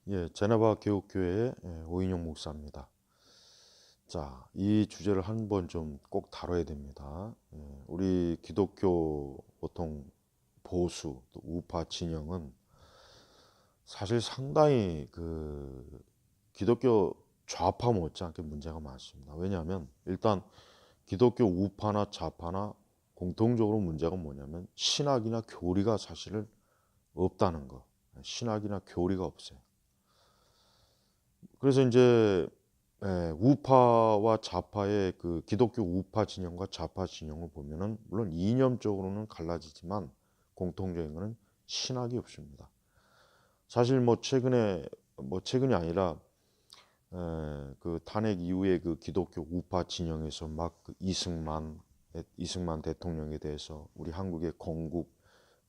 예, 제네바 교육교회의 오인용 목사입니다. 자, 이 주제를 한번 좀 꼭 다뤄야 됩니다. 우리 기독교 보통 보수, 또 우파 진영은 사실 상당히 기독교 좌파 못지않게 문제가 많습니다. 왜냐하면 일단 기독교 우파나 좌파나 공통적으로 문제가 뭐냐면 신학이나 교리가 사실은 없다는 거. 신학이나 교리가 없어요. 그래서 이제 우파와 좌파의 그 기독교 우파 진영과 좌파 진영을 보면은 물론 이념적으로는 갈라지지만 공통적인 거는 신학이 없습니다. 사실 최근이 아니라 그 탄핵 이후에 그 기독교 우파 진영에서 막그 이승만 대통령에 대해서 우리 한국의 건국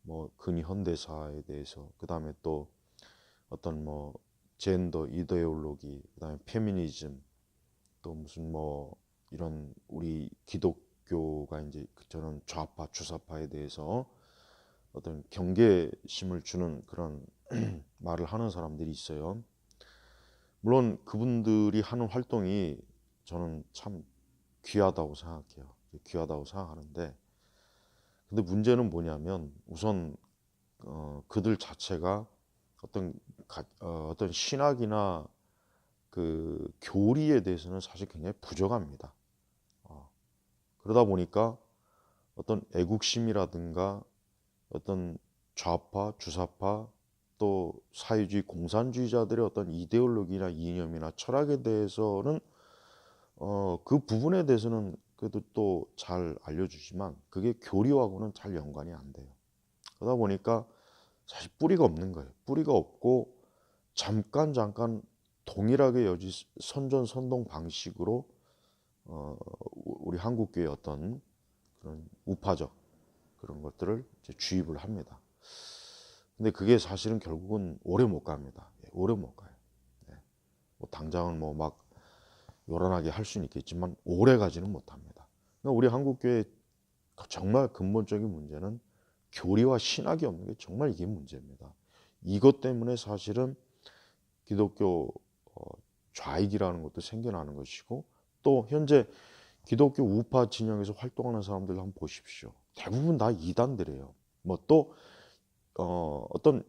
뭐 근현대사에 대해서 그다음에 또 어떤 뭐 젠더 이데올로기 그다음에 페미니즘 또 무슨 뭐 이런 우리 기독교가 이제 저는 좌파 주사파에 대해서 어떤 경계심을 주는 그런 말을 하는 사람들이 있어요. 물론 그분들이 하는 활동이 저는 참 귀하다고 생각해요. 귀하다고 생각하는데 근데 문제는 뭐냐면 우선 그들 자체가 어떤 신학이나 그 교리에 대해서는 사실 굉장히 부족합니다. 어, 그러다 보니까 어떤 애국심이라든가 어떤 좌파, 주사파 또 사회주의 공산주의자들의 어떤 이데올로기나 이념이나 철학에 대해서는 그 부분에 대해서는 그래도 또 잘 알려주지만 그게 교리하고는 잘 연관이 안 돼요. 그러다 보니까 사실 뿌리가 없는 거예요. 뿌리가 없고 잠깐 동일하게 여지 선전선동 방식으로 우리 한국교의 어떤 그런 우파적 그런 것들을 이제 주입을 합니다. 근데 그게 사실은 결국은 오래 못 갑니다. 예, 오래 못 가요. 예, 뭐 당장은 뭐 막 요란하게 할 수는 있겠지만 오래 가지는 못합니다. 그러니까 우리 한국교회 정말 근본적인 문제는 교리와 신학이 없는 게 정말 이게 문제입니다. 이것 때문에 사실은 기독교 좌익이라는 것도 생겨나는 것이고 또 현재 기독교 우파 진영에서 활동하는 사람들 한번 보십시오. 대부분 다 이단들이에요. 뭐 또 어떤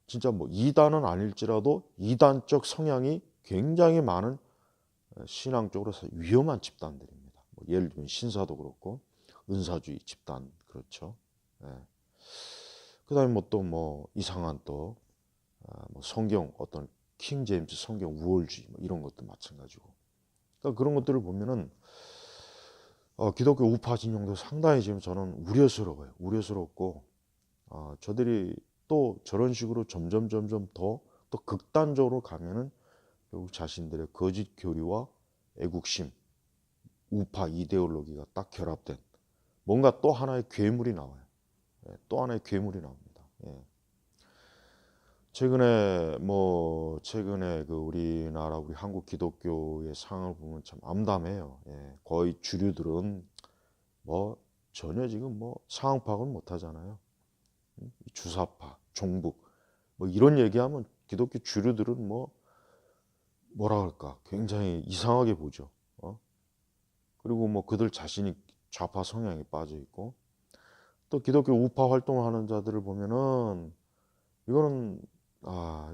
진짜 뭐 이단은 아닐지라도 이단적 성향이 굉장히 많은 신앙적으로 위험한 집단들입니다. 뭐 예를 들면 신사도 그렇고 은사주의 집단 그렇죠. 예. 그다음에 뭐 또 뭐 이상한 또 뭐 성경 어떤 킹 제임스 성경 우월주의 뭐 이런 것도 마찬가지고. 그러니까 그런 것들을 보면은 기독교 우파 진영도 상당히 지금 저는 우려스러워요. 우려스럽고 저들이 또 저런 식으로 점점 더 또 극단적으로 가면은 결국 자신들의 거짓 교리와 애국심, 우파 이데올로기가 딱 결합된 뭔가 또 하나의 괴물이 나와요. 예, 또 하나의 괴물이 나옵니다. 예. 최근에 그 우리나라 우리 한국 기독교의 상황을 보면 참 암담해요. 예, 거의 주류들은 뭐 전혀 지금 뭐 상황 파악을 못 하잖아요. 주사파, 종북 뭐 이런 얘기하면 기독교 주류들은 뭐라 할까 굉장히 이상하게 보죠. 그리고 뭐 그들 자신이 좌파 성향에 빠져 있고 또 기독교 우파 활동을 하는 자들을 보면은 이거는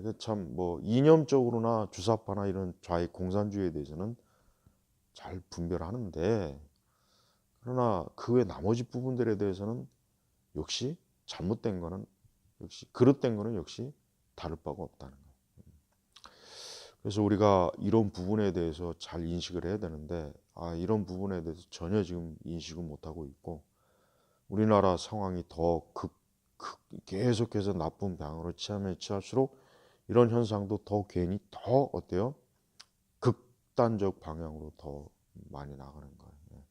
이게 참 뭐 이념적으로나 주사파나 이런 좌익 공산주의에 대해서는 잘 분별하는데 그러나 그 외 나머지 부분들에 대해서는 역시 잘못된 거는 역시 그릇된 거는 역시 다를 바가 없다는 거예요. 그래서 우리가 이런 부분에 대해서 잘 인식을 해야 되는데 이런 부분에 대해서 전혀 지금 인식을 못하고 있고 우리나라 상황이 계속해서 나쁜 방향으로 취하면 취할수록 이런 현상도 더 괜히 더 어때요? 극단적 방향으로 더 많이 나가는 거예요.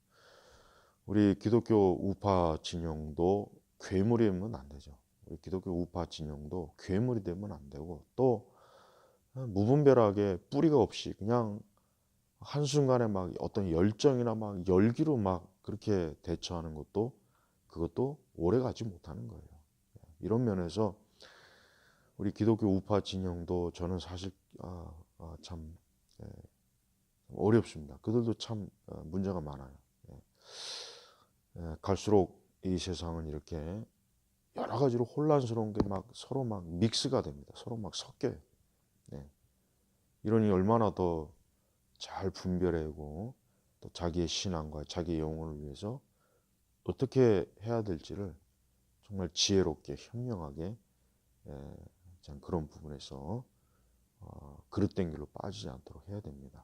우리 기독교 우파 진영도 괴물이 되면 안 되죠. 우리 기독교 우파 진영도 괴물이 되면 안 되고 또 무분별하게 뿌리가 없이 그냥 한순간에 막 어떤 열정이나 막 열기로 막 그렇게 대처하는 것도 그것도 오래 가지 못하는 거예요. 이런 면에서 우리 기독교 우파 진영도 저는 사실 참 어렵습니다. 그들도 참 문제가 많아요. 갈수록 이 세상은 이렇게 여러 가지로 혼란스러운 게 막 서로 막 믹스가 됩니다. 서로 막 섞여요. 이러니 얼마나 더 잘 분별하고 또 자기의 신앙과 자기의 영혼을 위해서 어떻게 해야 될지를 정말 지혜롭게 현명하게 참 그런 부분에서 그릇된 길로 빠지지 않도록 해야 됩니다.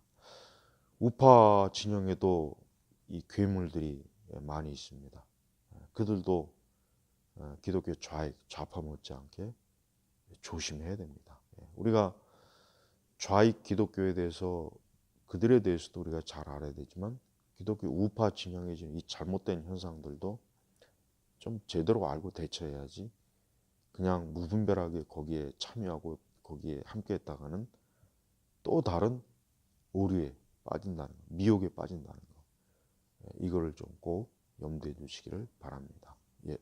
우파 진영에도 이 괴물들이 많이 있습니다. 그들도 기독교 좌파 못지않게 조심해야 됩니다. 우리가 좌익 기독교에 대해서 그들에 대해서도 우리가 잘 알아야 되지만 기독교 우파 진영의 이 잘못된 현상들도 좀 제대로 알고 대처해야지 그냥 무분별하게 거기에 참여하고 거기에 함께했다가는 또 다른 오류에 빠진다는 거, 미혹에 빠진다는 거. 이거를 좀 꼭 염두에 두시기를 바랍니다. 예.